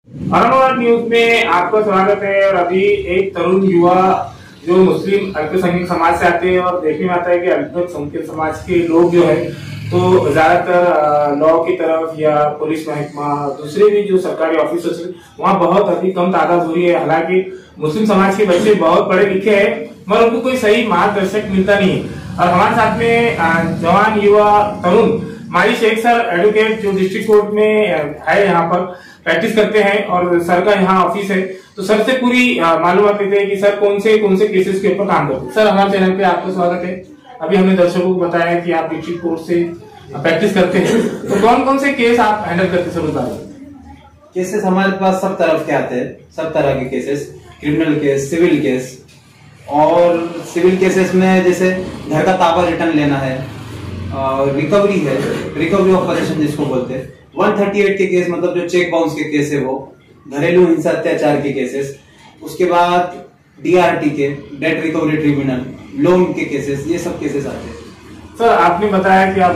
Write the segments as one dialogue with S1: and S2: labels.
S1: Aurangabad news में आपका स्वागत है। और अभी एक तरुण युवा जो मुस्लिम अल्पसंख्यक समाज से आते हैं और देखने में आता है कि अल्पसंख्यक समाज के लोग जो है तो ज्यादातर लॉ की तरफ या पुलिस महकमा दूसरे भी जो सरकारी ऑफिसर्स है वहाँ बहुत अधिक कम तादाद हो रही है। हालांकि मुस्लिम समाज के बच्चे बहुत पढ़े लिखे हैं मगर उनको कोई सही मार्गदर्शक मिलता नहीं है। और हमारे साथ में जवान युवा तरुण मारी शेख सर एडवोकेट जो डिस्ट्रिक्ट कोर्ट में है यहाँ पर प्रैक्टिस करते हैं और सर का यहाँ ऑफिस है, तो सर से पूरी मालूमात लेते हैं कि सर कौन से केसेस के ऊपर काम करते हैं। सर हमारे चैनल पे आपका स्वागत है। अभी हमने दर्शकों को बताया कि आप डिस्ट्रिक्ट कोर्ट से प्रैक्टिस करते हैं, तो कौन से केस आप हैंडल करते हैं सर बता रहे?
S2: केसेस हमारे पास सब तरफ के आते हैं, सब तरह के cases, criminal case, civil case. और सिविल केसेस में जैसे घर का ताबा रिटर्न लेना है, रिकवरी है, रिकवरी ऑफ पोजेशन जिसको बोलते हैं, 138 के केस मतलब जो चेक बाउंस के केस है वो, घरेलू हिंसा अत्याचार के केसेस, उसके बाद डीआरटी के डेट रिकवरी ट्रिब्यूनल, लोन के केसेस, ये सब केसेस आते हैं।
S1: सर आपने बताया कि आप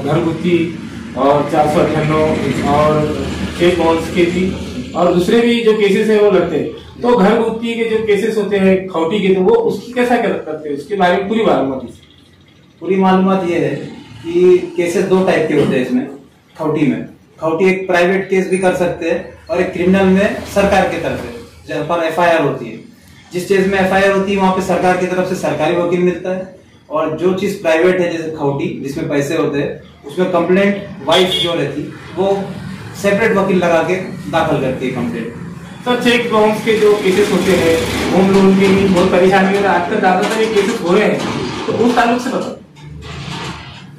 S1: घर गुत्ती और 498 और चेक बाउंस के भी और दूसरे भी जो केसेस है वो लड़ते हैं, तो घर गुत्ती के जो केसेस होते हैं खौटी के, तो वो उसकी कैसा करते हैं, उसके बारे में पूरी मालूमात
S2: ये है कि केसेस दो टाइप के होते हैं इसमें। खौटी एक प्राइवेट केस भी कर सकते हैं और एक क्रिमिनल में सरकार की तरफ से जहां पर एफआईआर होती है। जिस चीज में एफआईआर होती है वहां पे सरकार की तरफ से सरकारी वकील मिलता है, और जो चीज प्राइवेट है जैसे खौटी जिसमें पैसे होते हैं उसमें कंप्लेंट वाइफ जो रहती वो सेपरेट वकील लगा के दाखिल करती है कंप्लेंट।
S1: सर चेक बाउंस के जो केसेस होते हैं, होम लोन के भी बहुत परेशानी हो रहा है आजकल, ज्यादातर ये केसेस हो रहे हैं, तो उस ताल्लुक से बताओ।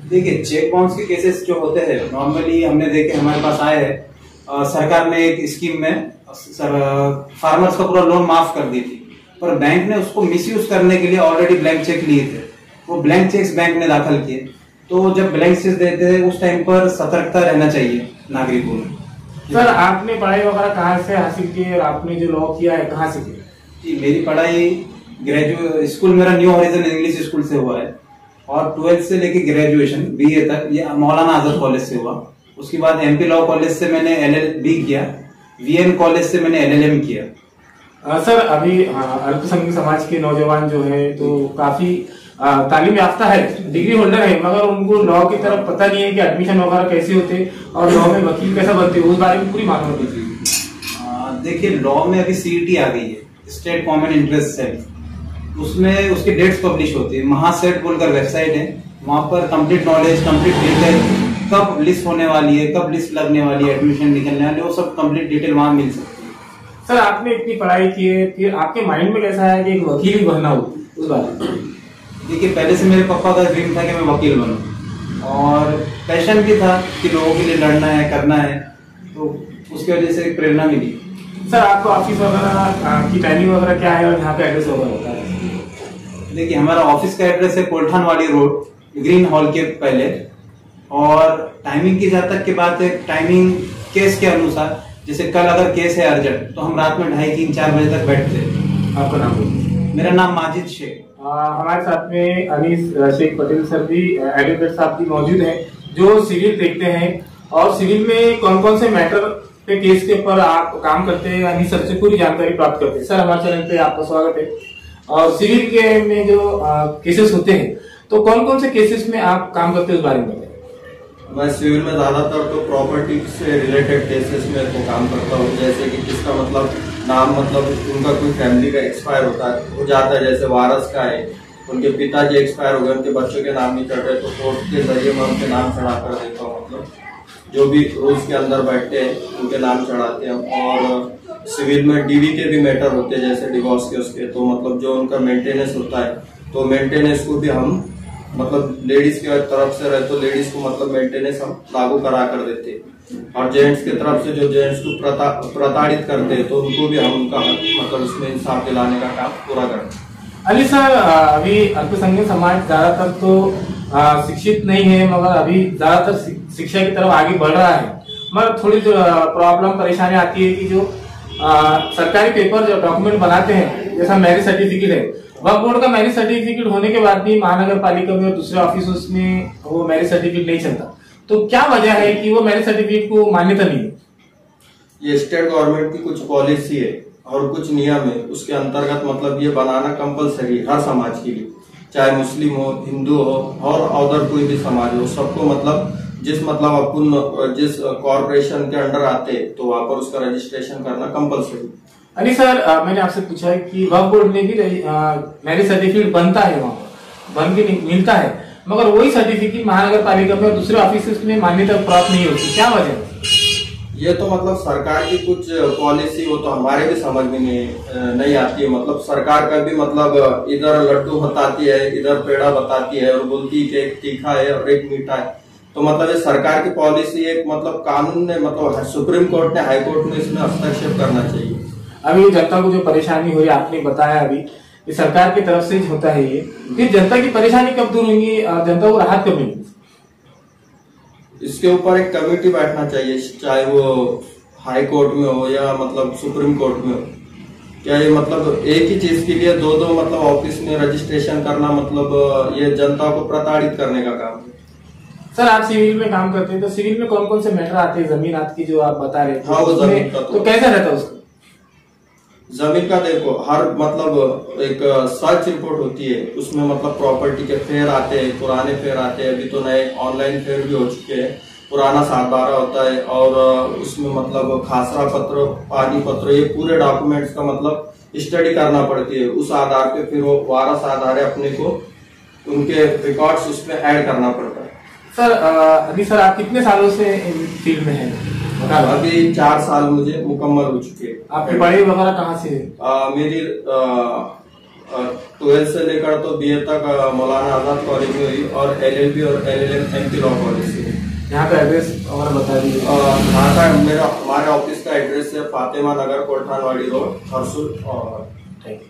S2: देखिए चेक बाउंस के केसेस जो होते हैं नॉर्मली हमने देखे हमारे पास आए हैं। सरकार ने एक स्कीम में फार्मर्स का पूरा लोन माफ कर दी थी, पर बैंक ने उसको मिसयूज करने के लिए ऑलरेडी ब्लैंक चेक लिए थे। वो ब्लैंक चेक्स बैंक ने दाखिल किए, तो जब ब्लैंक चेक देते हैं उस टाइम पर सतर्कता रहना चाहिए नागरिकों में।
S1: सर आपने पढ़ाई वगैरह कहाँ से हासिल की और आपने जो लॉ किया है कहाँ से किया?
S2: जी मेरी पढ़ाई ग्रेजुएट स्कूल मेरा न्यू हॉरिजन इंग्लिश स्कूल से हुआ है, और 12th से लेके ग्रेजुएशन बीए तक ये मौलाना आजाद कॉलेज से हुआ। उसके बाद एमपी लॉ कॉलेज से मैंने एलएलबी किया, वीएन कॉलेज से मैंने एलएलएम किया।
S1: सर अभी अल्पसंख्यक समाज के नौजवान जो है तो काफी तालीम याफ्ता है, डिग्री होल्डर है, मगर उनको लॉ की तरफ पता नहीं है कि एडमिशन वगैरह कैसे होते और लॉ में वकील कैसा बनते, उस बारे में पूरी मालूमात दीजिए।
S2: देखिए लॉ में अभी सीईटी आ गई है, स्टेट कॉमन इंटरेस्ट सेट, उसमें उसकी डेट्स पब्लिश होती है। महासेट बोलकर वेबसाइट है, वहां पर कंप्लीट नॉलेज, कंप्लीट डिटेल, कब लिस्ट होने वाली है, कब लिस्ट लगने वाली है, एडमिशन निकलने वाली है, वो सब कंप्लीट डिटेल वहां मिल सकती है।
S1: सर आपने इतनी पढ़ाई की है, फिर आपके माइंड में कैसा है कि एक वकील ही बनना हो, उस बारे में?
S2: देखिए पहले से मेरे पापा का ड्रीम था कि मैं वकील बनूं, और पैशन भी था कि लोगों के लिए लड़ना है, करना है, तो उसकी वजह से प्रेरणा मिली।
S1: सर आपको ऑफिस वगैरह की टाइमिंग वगैरह क्या है और यहाँ पे एड्रेस वगैरह होता है?
S2: देखिए हमारा ऑफिस का एड्रेस है कोल्ठान वाली रोड, ग्रीन हॉल के पहले। और टाइमिंग की जहाँ तक की बात है, टाइमिंग केस के अनुसार, जैसे कल अगर केस है अर्जेंट तो हम रात में 2:30, 3, 4 बजे तक बैठते हैं।
S1: आपका नाम?
S2: मेरा नाम माजिद शेख।
S1: हमारे साथ में अनीस शेख पटेल सर भी, एडवोकेट साहब भी मौजूद हैं जो सिविल देखते हैं, और सिविल में कौन से मैटर पे केस के ऊपर आप काम करते हैं, अनीस सर से पूरी जानकारी प्राप्त करते हैं। सर हमारे चैनल पे आपका स्वागत है। और सिविल के में जो केसेस होते हैं तो कौन से केसेस में आप काम करते हैं, उस बारे में बताइए।
S3: मैं सिविल में ज्यादातर तो प्रॉपर्टी से रिलेटेड केसेस में तो काम करता हूँ, जैसे कि किसका मतलब नाम, मतलब उनका कोई फैमिली का एक्सपायर हो जाता है, जैसे वारस का है, उनके पिताजी एक्सपायर हो गए, उनके बच्चों के नाम नहीं चढ़ रहे, तो कोर्ट के जरिए मैं उनके नाम चढ़ा कर देता हूँ। मतलब जो भी रूल्स के अंदर बैठते हैं उनके नाम चढ़ाते हैं। और सिविल में डीवी के भी मैटर होते हैं, जैसे डिवोर्स के उसके, तो मतलब जो उनका मेंटेनेंस होता है तो मेंटेनेंस को भी हम मतलब लेडीज की तरफ से रहे तो लेडीज को मतलब मेंटेनेंस हम लागू करा कर देते हैं, और जेंट्स की तरफ से जो जेंट्स को प्रताड़ित करते हैं तो उनको भी हम उनका मतलब उसमें इंसाफ दिलाने का काम पूरा करते हैं।
S1: अली सर अभी अल्पसंख्यक समाज ज्यादातर तो शिक्षित नहीं है, मगर अभी ज्यादातर शिक्षा की तरफ आगे बढ़ रहा है, मगर थोड़ी जो प्रॉब्लम परेशानी आती है कि जो सरकारी पेपर जो डॉक्यूमेंट बनाते हैं, जैसा मैरिज सर्टिफिकेट है, वक्फ बोर्ड का मैरिज सर्टिफिकेट होने के बाद भी महानगर पालिका में और दूसरे ऑफिस में वो मैरिज सर्टिफिकेट नहीं चलता, तो क्या वजह है कि वो मैरिज सर्टिफिकेट को मान्यता नहीं है?
S3: ये स्टेट गवर्नमेंट की कुछ पॉलिसी है और कुछ नियम है, उसके अंतर्गत मतलब ये बनाना कंपलसरी है हर समाज के लिए, चाहे मुस्लिम हो, हिंदू हो और अदर कोई भी समाज हो, सबको मतलब जिस मतलब अपन जिस कॉर्पोरेशन के अंडर आते तो वहां पर उसका रजिस्ट्रेशन करना कंपलसरी।
S1: अली सर, मैंने आपसे पूछा है कि वक्फ बोर्ड में भी मैरिज सर्टिफिकेट बनता है, वहाँ बन के मिलता है, मगर वही सर्टिफिकेट महानगर पालिका में और दूसरे ऑफिस में मान्यता प्राप्त नहीं होती, क्या वजह है?
S3: ये तो मतलब सरकार की कुछ पॉलिसी हो तो हमारे भी समझ में नहीं आती है। मतलब सरकार का भी मतलब इधर लड्डू बताती है, इधर पेड़ा बताती है और बोलती है कि एक तीखा है और एक मीठा है। तो मतलब ये सरकार की पॉलिसी एक मतलब कानून ने मतलब सुप्रीम कोर्ट ने, हाई कोर्ट ने इसमें हस्तक्षेप करना चाहिए।
S1: अभी जनता को जो परेशानी हो रही है, आपने बताया अभी कि सरकार की तरफ से होता है ये, फिर जनता की परेशानी कब दूर होंगी और जनता को राहत कब मिलेगी?
S3: इसके ऊपर एक कमेटी बैठना चाहिए, चाहे वो हाई कोर्ट में हो या मतलब सुप्रीम कोर्ट में हो। क्या ये मतलब एक ही चीज के लिए दो मतलब ऑफिस में रजिस्ट्रेशन करना मतलब ये जनता को प्रताड़ित करने का काम है।
S1: सर, आप सिविल में काम करते हैं, तो सिविल में कौन कौन से मैटर आते हैं जमीन आपकी जो आप बता रहे थे?
S3: हाँ, वो जमीन का
S1: तो कैसा रहता है उसका?
S3: जमीन का देखो हर मतलब एक सर्च रिपोर्ट होती है, उसमें मतलब प्रॉपर्टी के फेयर आते हैं, पुराने फेयर आते हैं, अभी तो नए ऑनलाइन फेयर भी हो चुके हैं, पुराना 7/12 होता है और उसमें मतलब खासरा पत्र, पानी पत्र, ये पूरे डॉक्यूमेंट्स का मतलब स्टडी करना पड़ती है। उस आधार पे फिर वो वारस आधार है, अपने को उनके रिकॉर्ड्स उसमें ऐड करना पड़ता है।
S1: सर, अभी सर आप कितने सालों से फील्ड में हैं?
S3: अभी 4 साल मुझे मुकम्मल हो चुके हैं।
S1: आपकी पढ़ाई वगैरह कहाँ से है?
S3: मेरी 12th से लेकर तो BA तक मौलाना आजाद कॉलेज में हुई और LLB और LLM MP लॉ कॉलेज से।
S1: यहाँ का एड्रेस और बता दीजिए।
S3: यहाँ का हमारे ऑफिस का एड्रेस है फातिमा नगर, कोठानवाड़ी रोड, हरसुल। और
S1: थैंक यू।